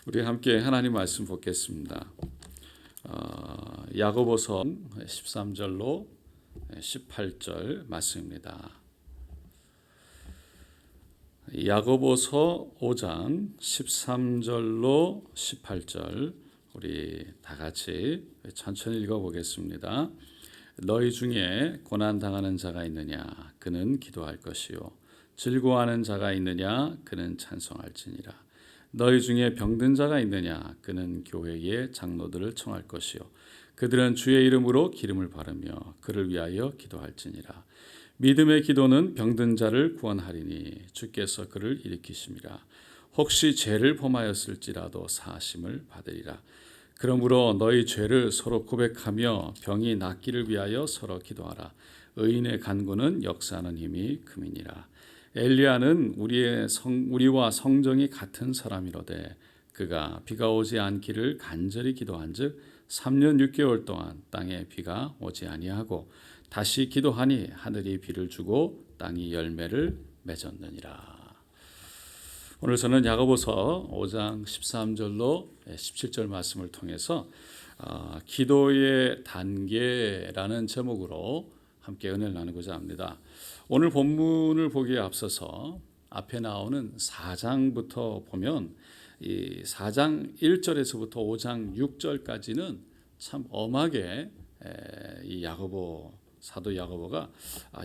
우리 함께 하나님 말씀 보겠습니다. 야고보서 13절로 18절 말씀입니다. 야고보서 5장 13절로 18절 우리 다 같이 천천히 읽어보겠습니다. 너희 중에 고난당하는 자가 있느냐 그는 기도할 것이요 즐거워하는 자가 있느냐 그는 찬송할지니라. 너희 중에 병든 자가 있느냐 그는 교회의 장로들을 청할 것이요 그들은 주의 이름으로 기름을 바르며 그를 위하여 기도할지니라. 믿음의 기도는 병든 자를 구원하리니 주께서 그를 일으키심이라. 혹시 죄를 범하였을지라도 사하심을 받으리라. 그러므로 너희 죄를 서로 고백하며 병이 낫기를 위하여 서로 기도하라. 의인의 간구는 역사하는 힘이 큼이니라. 엘리야는 우리와 성정이 같은 사람이로되 그가 비가 오지 않기를 간절히 기도한즉 3년 6개월 동안 땅에 비가 오지 아니하고 다시 기도하니 하늘이 비를 주고 땅이 열매를 맺었느니라. 오늘 저는 야고보서 5장 13절로 17절 말씀을 통해서 기도의 단계라는 제목으로 함께 은혜를 나누고자 합니다. 오늘 본문을 보기에 앞서서 앞에 나오는 4장부터 보면 이 4장 1절에서부터 5장 6절까지는 참 엄하게 이 야고보 사도 야고보가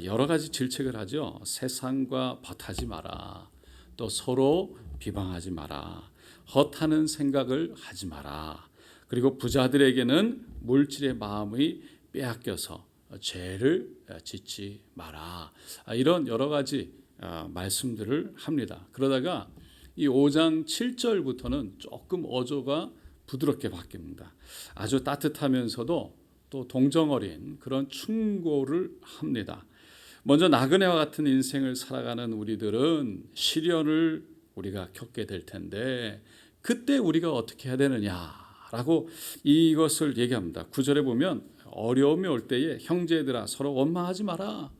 여러 가지 질책을 하죠. 세상과 벗하지 마라. 또 서로 비방하지 마라. 헛하는 생각을 하지 마라. 그리고 부자들에게는 물질의 마음이 빼앗겨서 죄를 짓지 마라. 이런 여러 가지 말씀들을 합니다. 그러다가 이 5장 7절부터는 조금 어조가 부드럽게 바뀝니다. 아주 따뜻하면서도 또 동정어린 그런 충고를 합니다. 먼저 나그네와 같은 인생을 살아가는 우리들은 시련을 우리가 겪게 될 텐데 그때 우리가 어떻게 해야 되느냐라고 이것을 얘기합니다. 9절에 보면 어려움이 올 때에 형제들아 서로 원망하지 마라.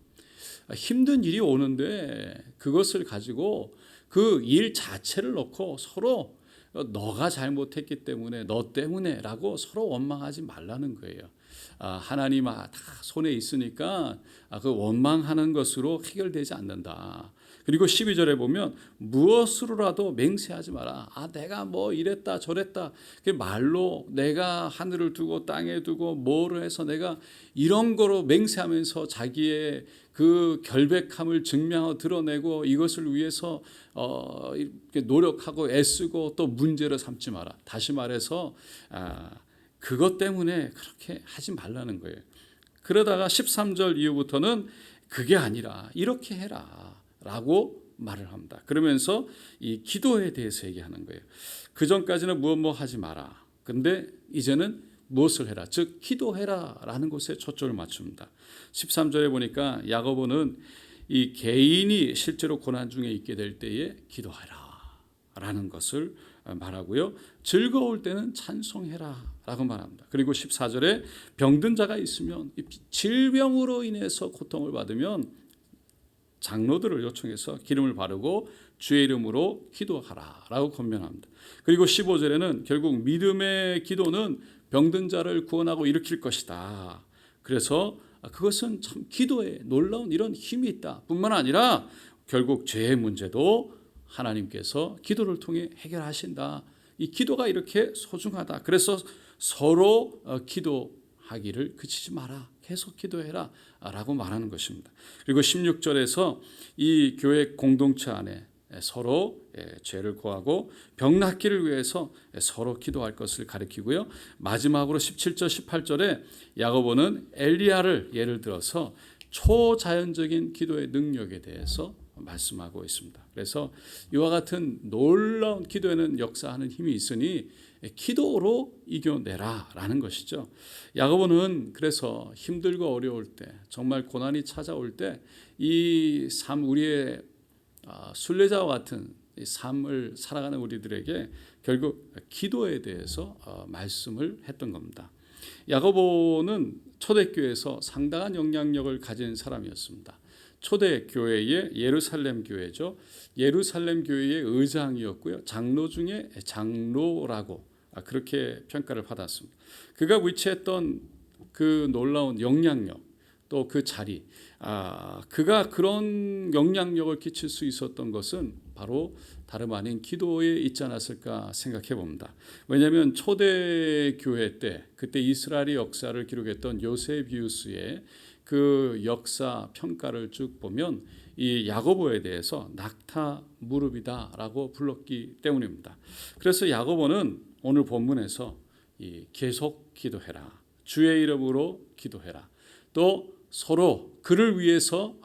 힘든 일이 오는데 그것을 가지고 그 일 자체를 놓고 서로 너가 잘못했기 때문에 너 때문에라고 서로 원망하지 말라는 거예요. 하나님 다 손에 있으니까 그 원망하는 것으로 해결되지 않는다. 그리고 12절에 보면 무엇으로라도 맹세하지 마라. 내가 뭐 이랬다 저랬다. 그 말로 내가 하늘을 두고 땅에 두고 뭐를 해서 내가 이런 거로 맹세하면서 자기의 그 결백함을 증명하고 드러내고 이것을 위해서 이렇게 노력하고 애쓰고 또 문제를 삼지 마라. 다시 말해서 그것 때문에 그렇게 하지 말라는 거예요. 그러다가 13절 이후부터는 그게 아니라 이렇게 해라 라고 말을 합니다. 그러면서 이 기도에 대해서 얘기하는 거예요. 그 전까지는 무엇 하지 마라. 근데 이제는 무엇을 해라. 즉 기도해라 라는 것에 초점을 맞춥니다. 13절에 보니까 야고보는 이 개인이 실제로 고난 중에 있게 될 때에 기도하라 라는 것을 말하고요. 즐거울 때는 찬송해라 라고 말합니다. 그리고 14절에 병든 자가 있으면 질병으로 인해서 고통을 받으면 장로들을 요청해서 기름을 바르고 주의 이름으로 기도하라 라고 권면합니다. 그리고 15절에는 결국 믿음의 기도는 병든 자를 구원하고 일으킬 것이다. 그래서 그것은 참 기도에 놀라운 이런 힘이 있다 뿐만 아니라 결국 죄의 문제도 하나님께서 기도를 통해 해결하신다. 이 기도가 이렇게 소중하다. 그래서 서로 기도하기를 그치지 마라. 계속 기도해라 라고 말하는 것입니다. 그리고 16절에서 이 교회 공동체 안에 서로 죄를 고하고 병 낫기를 위해서 서로 기도할 것을 가리키고요. 마지막으로 17절 18절에 야고보는 엘리야를 예를 들어서 초자연적인 기도의 능력에 대해서 말씀하고 있습니다. 그래서 이와 같은 놀라운 기도에는 역사하는 힘이 있으니 기도로 이겨내라라는 것이죠. 야고보는 그래서 힘들고 어려울 때, 정말 고난이 찾아올 때 이 삶 우리의 순례자와 같은 이 삶을 살아가는 우리들에게 결국 기도에 대해서 말씀을 했던 겁니다. 야고보는 초대교회에서 상당한 영향력을 가진 사람이었습니다. 초대 교회의 예루살렘 교회죠. 예루살렘 교회의 의장이었고요. 장로 중에 장로라고 그렇게 평가를 받았습니다. 그가 위치했던 그 놀라운 영향력, 또 그 자리, 그가 그런 영향력을 끼칠 수 있었던 것은 바로 다름 아닌 기도에 있지 않았을까 생각해 봅니다. 왜냐하면 초대 교회 때 그때 이스라엘의 역사를 기록했던 요세비우스의 그 역사 평가를 쭉 보면 이 야고보에 대해서 낙타 무릎이다라고 불렀기 때문입니다. 그래서 야고보는 오늘 본문에서 계속 기도해라, 주의 이름으로 기도해라, 또 서로 그를 위해서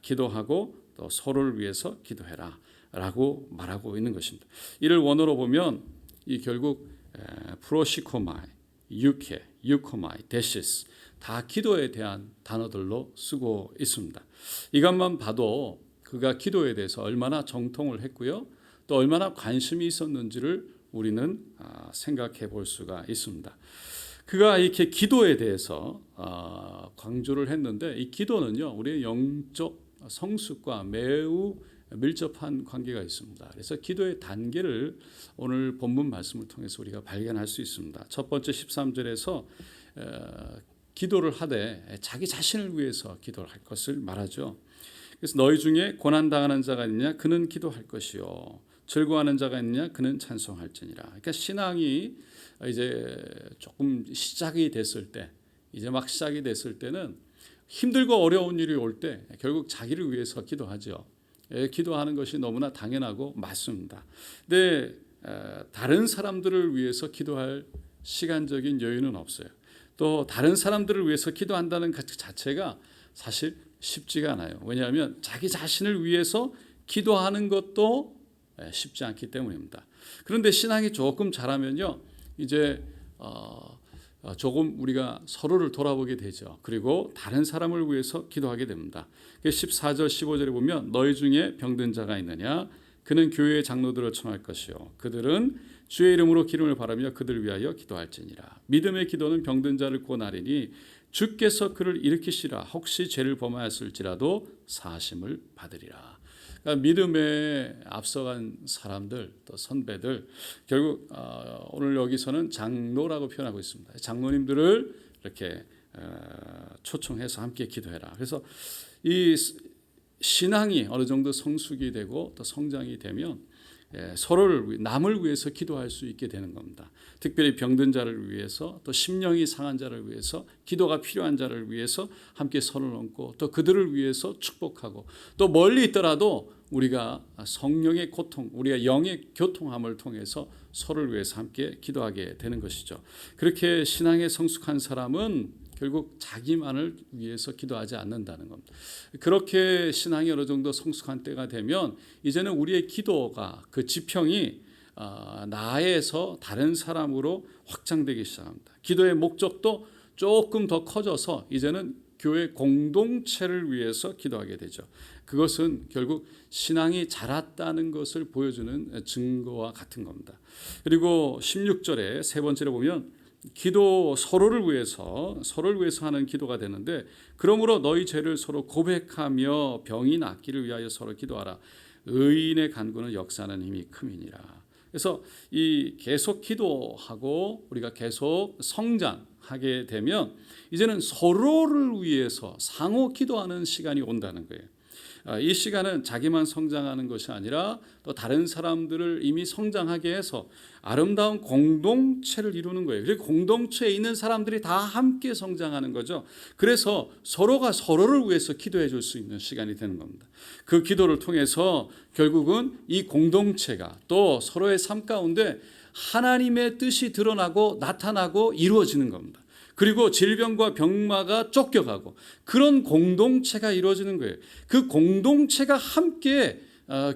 기도하고 또 서로를 위해서 기도해라라고 말하고 있는 것입니다. 이를 원어로 보면 이 결국 프로시코마이, 유케, 유코마이, 데시스 다 기도에 대한 단어들로 쓰고 있습니다. 이것만 봐도 그가 기도에 대해서 얼마나 정통을 했고요, 또 얼마나 관심이 있었는지를 우리는 생각해 볼 수가 있습니다. 그가 이렇게 기도에 대해서 강조를 했는데 이 기도는요, 우리의 영적 성숙과 매우 밀접한 관계가 있습니다. 그래서 기도의 단계를 오늘 본문 말씀을 통해서 우리가 발견할 수 있습니다. 첫 번째 13절에서 기도를 하되 자기 자신을 위해서 기도를 할 것을 말하죠. 그래서 너희 중에 고난당하는 자가 있느냐 그는 기도할 것이요 즐거워하는 자가 있느냐 그는 찬송할지니라. 그러니까 신앙이 이제 조금 시작이 됐을 때, 이제 막 시작이 됐을 때는 힘들고 어려운 일이 올 때 결국 자기를 위해서 기도하죠. 기도하는 것이 너무나 당연하고 맞습니다. 근데 다른 사람들을 위해서 기도할 시간적인 여유는 없어요. 또 다른 사람들을 위해서 기도한다는 것 자체가 사실 쉽지가 않아요. 왜냐하면 자기 자신을 위해서 기도하는 것도 쉽지 않기 때문입니다. 그런데 신앙이 조금 자라면요, 이제 조금 우리가 서로를 돌아보게 되죠. 그리고 다른 사람을 위해서 기도하게 됩니다. 14절 15절에 보면 너희 중에 병든 자가 있느냐 그는 교회의 장로들을 청할 것이요 그들은 주의 이름으로 기름을 바라며 그들을 위하여 기도할지니라. 믿음의 기도는 병든 자를 구원하리니 주께서 그를 일으키시라. 혹시 죄를 범하였을지라도 사하심을 받으리라. 그러니까 믿음에 앞서간 사람들, 또 선배들, 결국 오늘 여기서는 장로라고 표현하고 있습니다. 장로님들을 이렇게 초청해서 함께 기도해라. 그래서 이 신앙이 어느 정도 성숙이 되고 또 성장이 되면 서로를 남을 위해서 기도할 수 있게 되는 겁니다. 특별히 병든 자를 위해서, 또 심령이 상한 자를 위해서, 기도가 필요한 자를 위해서 함께 손을 얹고 또 그들을 위해서 축복하고, 또 멀리 있더라도 우리가 성령의 고통, 우리가 영의 교통함을 통해서 서로를 위해서 함께 기도하게 되는 것이죠. 그렇게 신앙에 성숙한 사람은 결국 자기만을 위해서 기도하지 않는다는 겁니다. 그렇게 신앙이 어느 정도 성숙한 때가 되면 이제는 우리의 기도가 그 지평이 나에서 다른 사람으로 확장되기 시작합니다. 기도의 목적도 조금 더 커져서 이제는 교회 공동체를 위해서 기도하게 되죠. 그것은 결국 신앙이 자랐다는 것을 보여주는 증거와 같은 겁니다. 그리고 16절에 세 번째로 보면 기도 서로를 위해서 하는 기도가 되는데, 그러므로 너희 죄를 서로 고백하며 병이 낫기를 위하여 서로 기도하라. 의인의 간구는 역사하는 힘이 큼이니라. 그래서 이 계속 기도하고 우리가 계속 성장하게 되면 이제는 서로를 위해서 상호 기도하는 시간이 온다는 거예요. 이 시간은 자기만 성장하는 것이 아니라 또 다른 사람들을 이미 성장하게 해서 아름다운 공동체를 이루는 거예요. 그리고 공동체에 있는 사람들이 다 함께 성장하는 거죠. 그래서 서로가 서로를 위해서 기도해 줄 수 있는 시간이 되는 겁니다. 그 기도를 통해서 결국은 이 공동체가 또 서로의 삶 가운데 하나님의 뜻이 드러나고 나타나고 이루어지는 겁니다. 그리고 질병과 병마가 쫓겨가고 그런 공동체가 이루어지는 거예요. 그 공동체가 함께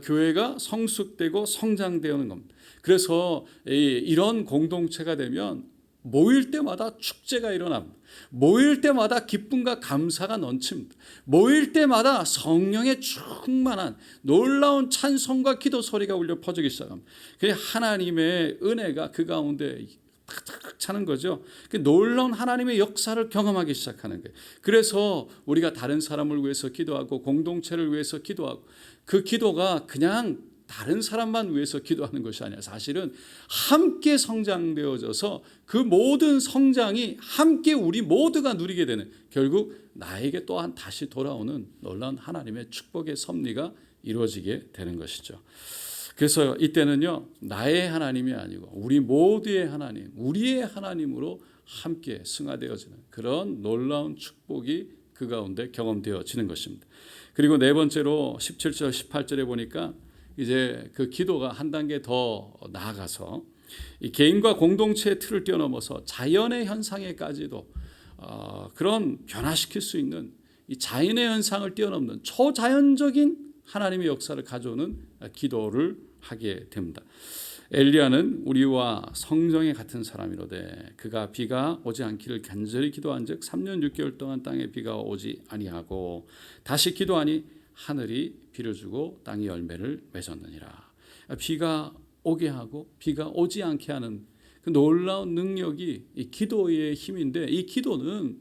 교회가 성숙되고 성장되는 겁니다. 그래서 이런 공동체가 되면 모일 때마다 축제가 일어납니다. 모일 때마다 기쁨과 감사가 넘칩니다. 모일 때마다 성령의 충만한 놀라운 찬송과 기도 소리가 울려 퍼지기 시작합니다. 하나님의 은혜가 그 가운데 탁탁 차는 거죠. 그 놀라운 하나님의 역사를 경험하기 시작하는 거예요. 그래서 우리가 다른 사람을 위해서 기도하고 공동체를 위해서 기도하고 그 기도가 그냥 다른 사람만 위해서 기도하는 것이 아니라 사실은 함께 성장되어져서 그 모든 성장이 함께 우리 모두가 누리게 되는, 결국 나에게 또한 다시 돌아오는 놀라운 하나님의 축복의 섭리가 이루어지게 되는 것이죠. 그래서 이때는요, 나의 하나님이 아니고 우리 모두의 하나님, 우리의 하나님으로 함께 승화되어지는 그런 놀라운 축복이 그 가운데 경험되어지는 것입니다. 그리고 네 번째로 17절 18절에 보니까 이제 그 기도가 한 단계 더 나아가서 이 개인과 공동체의 틀을 뛰어넘어서 자연의 현상에까지도 그런 변화시킬 수 있는 이 자연의 현상을 뛰어넘는 초자연적인 하나님의 역사를 가져오는 기도를 하게 됩니다. 엘리야는 우리와 성정에 같은 사람이로되 그가 비가 오지 않기를 간절히 기도한즉 3년 6개월 동안 땅에 비가 오지 아니하고 다시 기도하니 하늘이 비를 주고 땅이 열매를 맺었느니라. 비가 오게 하고 비가 오지 않게 하는 그 놀라운 능력이 이 기도의 힘인데, 이 기도는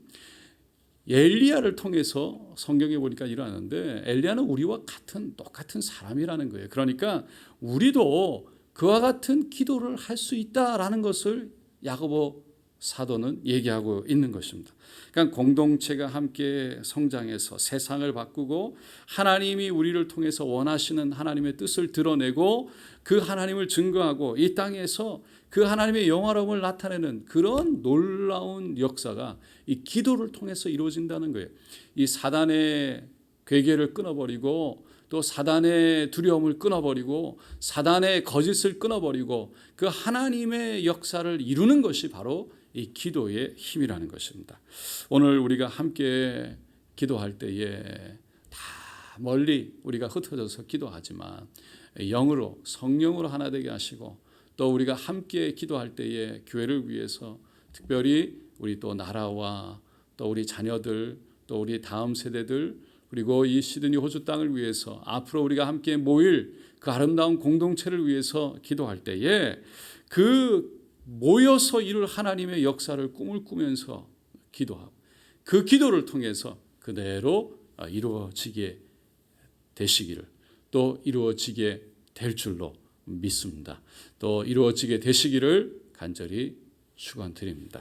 엘리야를 통해서 성경에 보니까 일어나는데, 엘리야는 우리와 똑같은 사람이라는 거예요. 그러니까 우리도 그와 같은 기도를 할 수 있다라는 것을 야고보 사도는 얘기하고 있는 것입니다. 그러니까 공동체가 함께 성장해서 세상을 바꾸고 하나님이 우리를 통해서 원하시는 하나님의 뜻을 드러내고 그 하나님을 증거하고 이 땅에서 그 하나님의 영화로움을 나타내는 그런 놀라운 역사가 이 기도를 통해서 이루어진다는 거예요. 이 사단의 괴계를 끊어버리고 또 사단의 두려움을 끊어버리고 사단의 거짓을 끊어버리고 그 하나님의 역사를 이루는 것이 바로 이 기도의 힘이라는 것입니다. 오늘 우리가 함께 기도할 때에 다 멀리 우리가 흩어져서 기도하지만 영으로 성령으로 하나 되게 하시고 또 우리가 함께 기도할 때에 교회를 위해서 특별히 우리 또 나라와 또 우리 자녀들 또 우리 다음 세대들 그리고 이 시드니 호주 땅을 위해서 앞으로 우리가 함께 모일 그 아름다운 공동체를 위해서 기도할 때에 그 모여서 이룰 하나님의 역사를 꿈을 꾸면서 기도하고 그 기도를 통해서 그대로 이루어지게 되시기를 또 이루어지게 될 줄로 믿습니다. 또 이루어지게 되시기를 간절히 축원드립니다.